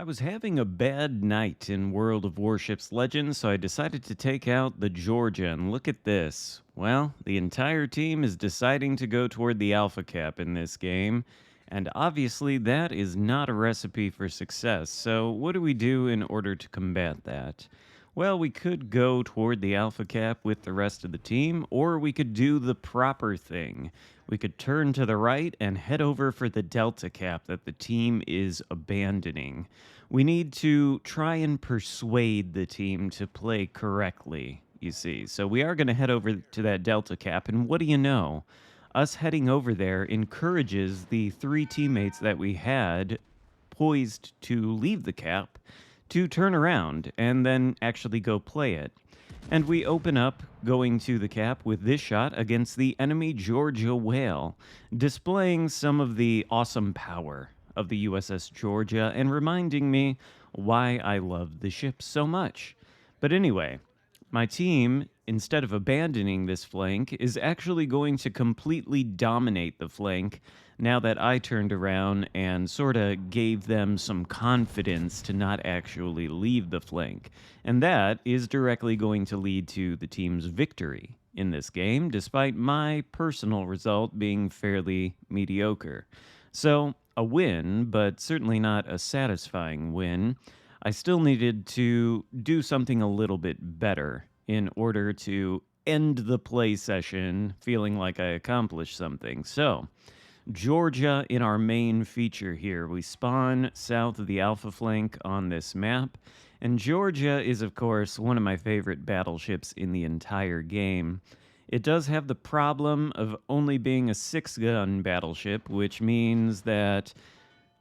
was having a bad night in World of Warships Legends, so I decided to take out the Georgia, and look at this. Well, the entire team is deciding to go toward the Alpha Cap in this game, and obviously that is not a recipe for success, so what do we do in order to combat that? Well, we could go toward the Alpha Cap with the rest of the team, or we could do the proper thing. We could turn to the right and head over for the Delta Cap that the team is abandoning. We need to try and persuade the team to play correctly, you see. So we are going to head over to that Delta Cap, and what do you know? Us heading over there encourages the three teammates that we had poised to leave the cap to turn around and then actually go play it. And we open up going to the cap with this shot against the enemy Georgia whale, displaying some of the awesome power of the USS Georgia and reminding me why I love the ship so much. But anyway, my team, instead of abandoning this flank, is actually going to completely dominate the flank now that I turned around and sort of gave them some confidence to not actually leave the flank. And that is directly going to lead to the team's victory in this game, despite my personal result being fairly mediocre. So, a win, but certainly not a satisfying win. I still needed to do something a little bit better in order to end the play session feeling like I accomplished something. So, Georgia in our main feature here. We spawn south of the Alpha flank on this map, and Georgia is, of course, one of my favorite battleships in the entire game. It does have the problem of only being a 6-gun battleship, which means that,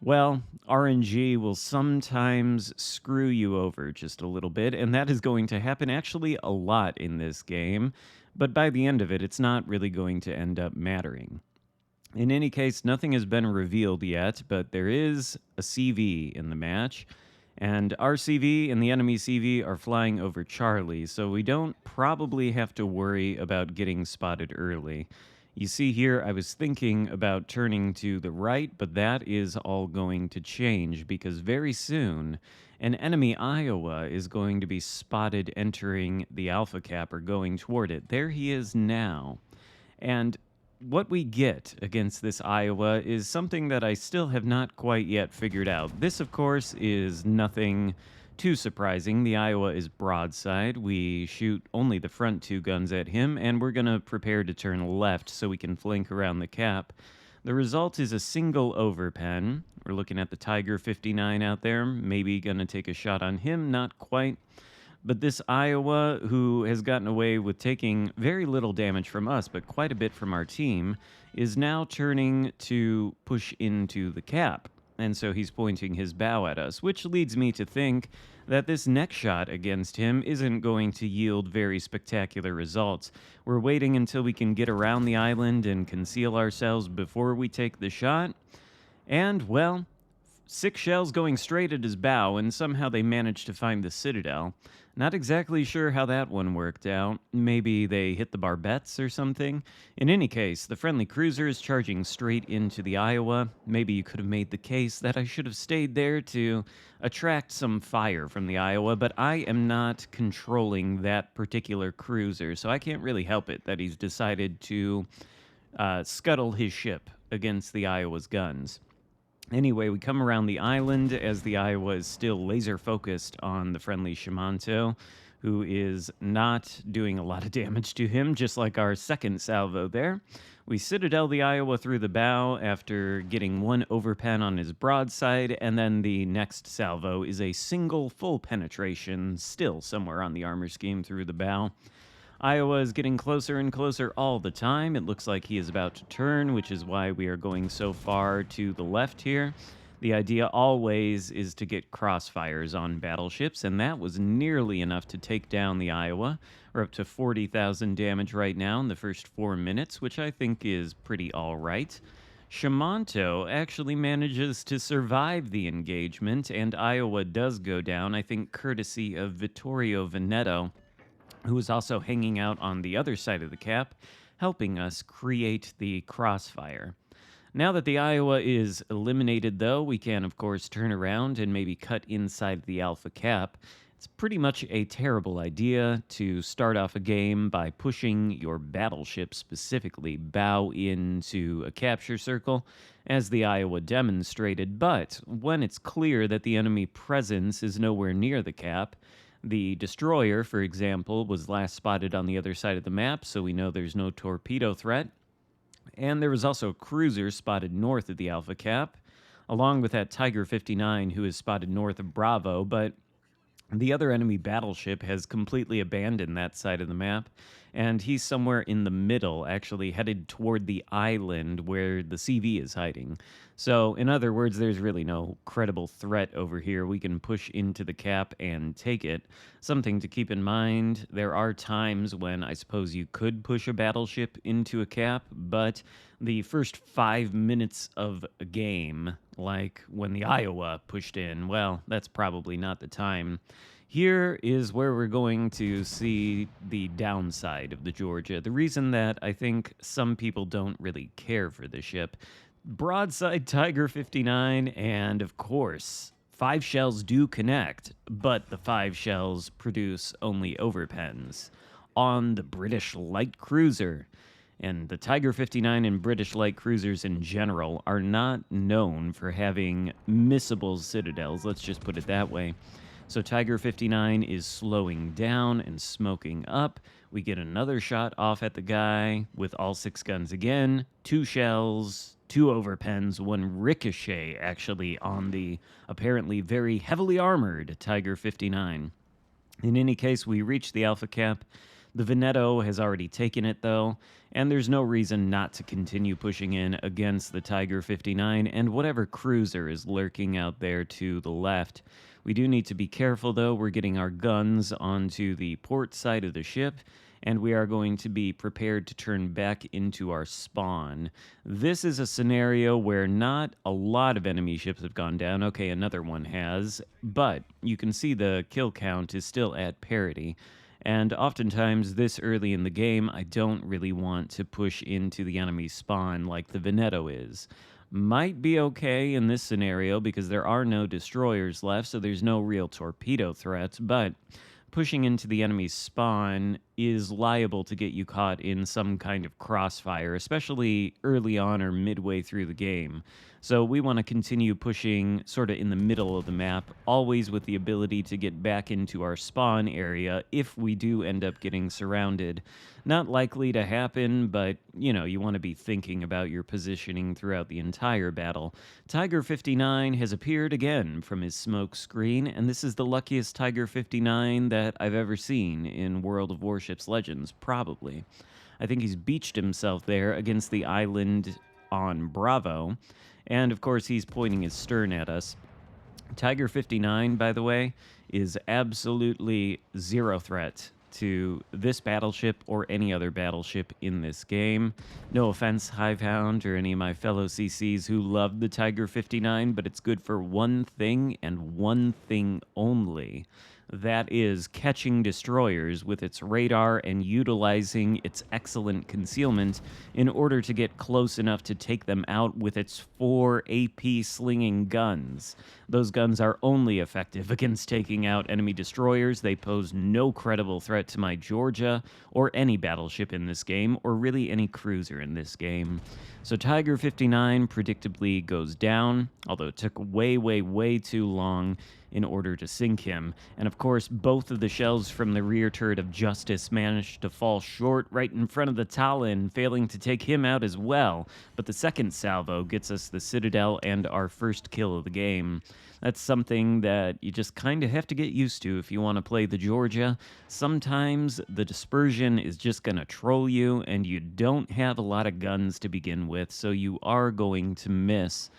well, RNG will sometimes screw you over just a little bit, and that is going to happen actually a lot in this game, but by the end of it, it's not really going to end up mattering. In any case, nothing has been revealed yet, but there is a CV in the match, and our CV and the enemy CV are flying over Charlie, so we don't probably have to worry about getting spotted early. You see here, I was thinking about turning to the right, but that is all going to change because very soon an enemy Iowa is going to be spotted entering the Alpha Cap or going toward it. There he is now. And what we get against this Iowa is something that I still have not quite yet figured out. This, of course, is nothing too surprising. The Iowa is broadside. We shoot only the front two guns at him, and we're going to prepare to turn left so we can flank around the cap. The result is a single overpen. We're looking at the Tiger 59 out there. Maybe going to take a shot on him. Not quite. But this Iowa, who has gotten away with taking very little damage from us, but quite a bit from our team, is now turning to push into the cap. And so he's pointing his bow at us, which leads me to think that this next shot against him isn't going to yield very spectacular results. We're waiting until we can get around the island and conceal ourselves before we take the shot. And, well, 6 shells going straight at his bow, and somehow they managed to find the citadel. Not exactly sure how that one worked out. Maybe they hit the barbettes or something. In any case, the friendly cruiser is charging straight into the Iowa. Maybe you could have made the case that I should have stayed there to attract some fire from the Iowa, but I am not controlling that particular cruiser, so I can't really help it that he's decided to scuttle his ship against the Iowa's guns. Anyway, we come around the island as the Iowa is still laser focused on the friendly Shimanto, who is not doing a lot of damage to him, just like our second salvo there. We citadel the Iowa through the bow after getting one overpen on his broadside, and then the next salvo is a single full penetration, still somewhere on the armor scheme through the bow. Iowa is getting closer and closer all the time. It looks like he is about to turn, which is why we are going so far to the left here. The idea always is to get crossfires on battleships, and that was nearly enough to take down the Iowa. We're up to 40,000 damage right now in the first 4 minutes, which I think is pretty all right. Shimanto actually manages to survive the engagement, and Iowa does go down, I think courtesy of Vittorio Veneto, who is also hanging out on the other side of the cap, helping us create the crossfire. Now that the Iowa is eliminated, though, we can, of course, turn around and maybe cut inside the Alpha Cap. It's pretty much a terrible idea to start off a game by pushing your battleship, specifically bow into a capture circle, as the Iowa demonstrated. But when it's clear that the enemy presence is nowhere near the cap, the destroyer, for example, was last spotted on the other side of the map, so we know there's no torpedo threat. And there was also a cruiser spotted north of the Alpha Cap, along with that Tiger 59 who is spotted north of Bravo, but the other enemy battleship has completely abandoned that side of the map, and he's somewhere in the middle, actually headed toward the island where the CV is hiding. So, in other words, there's really no credible threat over here. We can push into the cap and take it. Something to keep in mind, there are times when I suppose you could push a battleship into a cap, but the first 5 minutes of a game, like when the Iowa pushed in, well, that's probably not the time. Here is where we're going to see the downside of the Georgia. The reason that I think some people don't really care for the ship. Broadside Tiger 59, and of course, 5 shells do connect, but the 5 shells produce only overpens on the British light cruiser. And the Tiger 59 and British light cruisers in general are not known for having missable citadels, let's just put it that way. So Tiger 59 is slowing down and smoking up. We get another shot off at the guy with all 6 guns again. 2 shells, 2 overpens, 1 ricochet actually on the apparently very heavily armored Tiger 59. In any case, we reach the Alpha Cap. The Veneto has already taken it, though, and there's no reason not to continue pushing in against the Tiger 59 and whatever cruiser is lurking out there to the left. We do need to be careful, though. We're getting our guns onto the port side of the ship, and we are going to be prepared to turn back into our spawn. This is a scenario where not a lot of enemy ships have gone down. Okay, another one has, but you can see the kill count is still at parity. And oftentimes, this early in the game, I don't really want to push into the enemy spawn like the Veneto is. Might be okay in this scenario because there are no destroyers left, so there's no real torpedo threats, but pushing into the enemy spawn is liable to get you caught in some kind of crossfire, especially early on or midway through the game. So we want to continue pushing sort of in the middle of the map, always with the ability to get back into our spawn area if we do end up getting surrounded. Not likely to happen, but, you want to be thinking about your positioning throughout the entire battle. Tiger 59 has appeared again from his smoke screen, and this is the luckiest Tiger 59 that I've ever seen in World of Warships Legends, probably. I think he's beached himself there against the island on Bravo, and of course he's pointing his stern at us. Tiger 59, by the way, is absolutely zero threat to this battleship or any other battleship in this game. No offense, Hivehound, or any of my fellow CCs who love the Tiger 59, but it's good for one thing and one thing only. That is catching destroyers with its radar and utilizing its excellent concealment in order to get close enough to take them out with its 4 AP slinging guns. Those guns are only effective against taking out enemy destroyers. They pose no credible threat to my Georgia or any battleship in this game, or really any cruiser in this game. So Tiger 59 predictably goes down, although it took way, way, way too long in order to sink him. And of course, both of the shells from the rear turret of Justice managed to fall short right in front of the Talon, failing to take him out as well. But the second salvo gets us the Citadel and our first kill of the game. That's something that you just kind of have to get used to if you want to play the Georgia. Sometimes the dispersion is just going to troll you, and you don't have a lot of guns to begin with, so you are going to miss.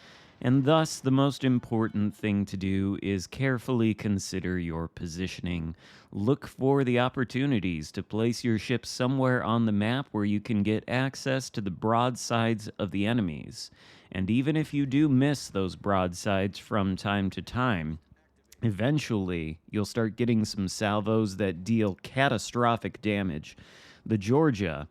And thus, the most important thing to do is carefully consider your positioning. Look for the opportunities to place your ship somewhere on the map where you can get access to the broadsides of the enemies. And even if you do miss those broadsides from time to time, eventually you'll start getting some salvos that deal catastrophic damage. The Georgia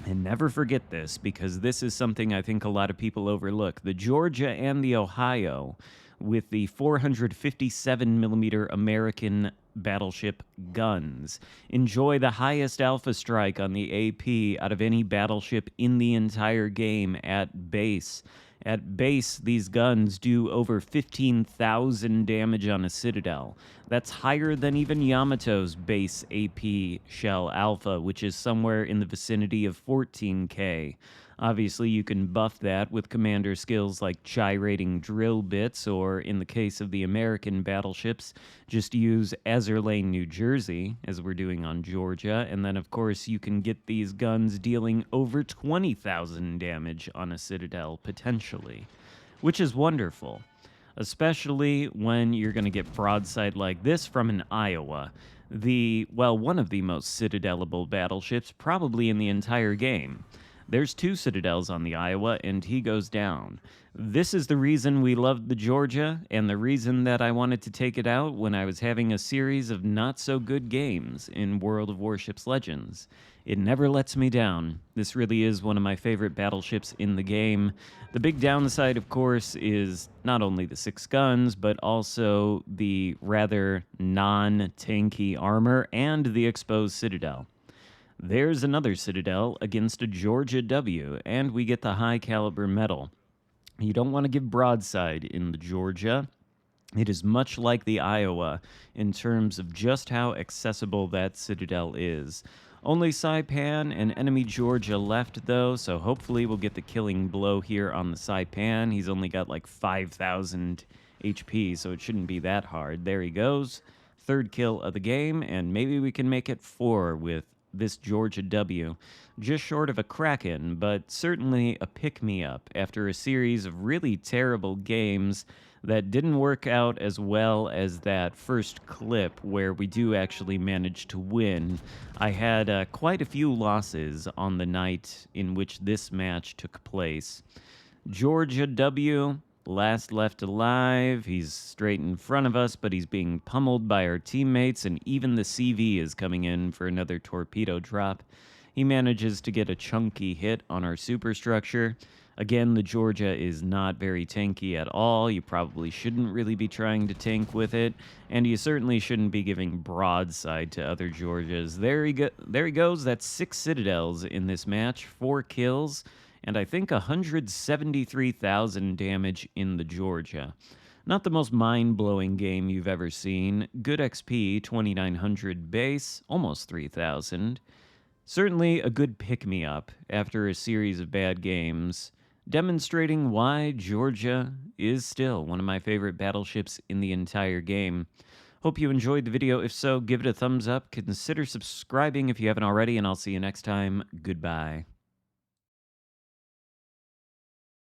And never forget this because this is something I think a lot of people overlook. The Georgia and the Ohio, with the 457 millimeter American battleship guns, enjoy the highest alpha strike on the AP out of any battleship in the entire game at base. At base, these guns do over 15,000 damage on a citadel. That's higher than even Yamato's base AP shell alpha, which is somewhere in the vicinity of 14k. Obviously, you can buff that with commander skills like gyrating drill bits, or in the case of the American battleships, just use Azerlane, New Jersey, as we're doing on Georgia. And then, of course, you can get these guns dealing over 20,000 damage on a citadel, potentially, which is wonderful, especially when you're going to get broadside like this from an Iowa. One of the most citadelable battleships probably in the entire game. There's two citadels on the Iowa, and he goes down. This is the reason we loved the Georgia, and the reason that I wanted to take it out when I was having a series of not-so-good games in World of Warships Legends. It never lets me down. This really is one of my favorite battleships in the game. The big downside, of course, is not only the 6 guns, but also the rather non-tanky armor and the exposed citadel. There's another citadel against a Georgia W, and we get the high caliber metal. You don't want to give broadside in the Georgia. It is much like the Iowa in terms of just how accessible that citadel is. Only Saipan and enemy Georgia left, though, so hopefully we'll get the killing blow here on the Saipan. He's only got like 5,000 HP, so it shouldn't be that hard. There he goes. Third kill of the game, and maybe we can make it 4 with this Georgia W. Just short of a Kraken, but certainly a pick-me-up after a series of really terrible games that didn't work out as well as that first clip where we do actually manage to win. I had quite a few losses on the night in which this match took place. Georgia W, last left alive. He's straight in front of us, but he's being pummeled by our teammates, and even the CV is coming in for another torpedo drop. He manages to get a chunky hit on our superstructure. Again, the Georgia is not very tanky at all. You probably shouldn't really be trying to tank with it, and you certainly shouldn't be giving broadside to other Georgias. There he goes. That's 6 citadels in this match, 4 kills, and I think 173,000 damage in the Georgia. Not the most mind-blowing game you've ever seen. Good XP, 2,900 base, almost 3,000. Certainly a good pick-me-up after a series of bad games, demonstrating why Georgia is still one of my favorite battleships in the entire game. Hope you enjoyed the video. If so, give it a thumbs up. Consider subscribing if you haven't already, and I'll see you next time. Goodbye.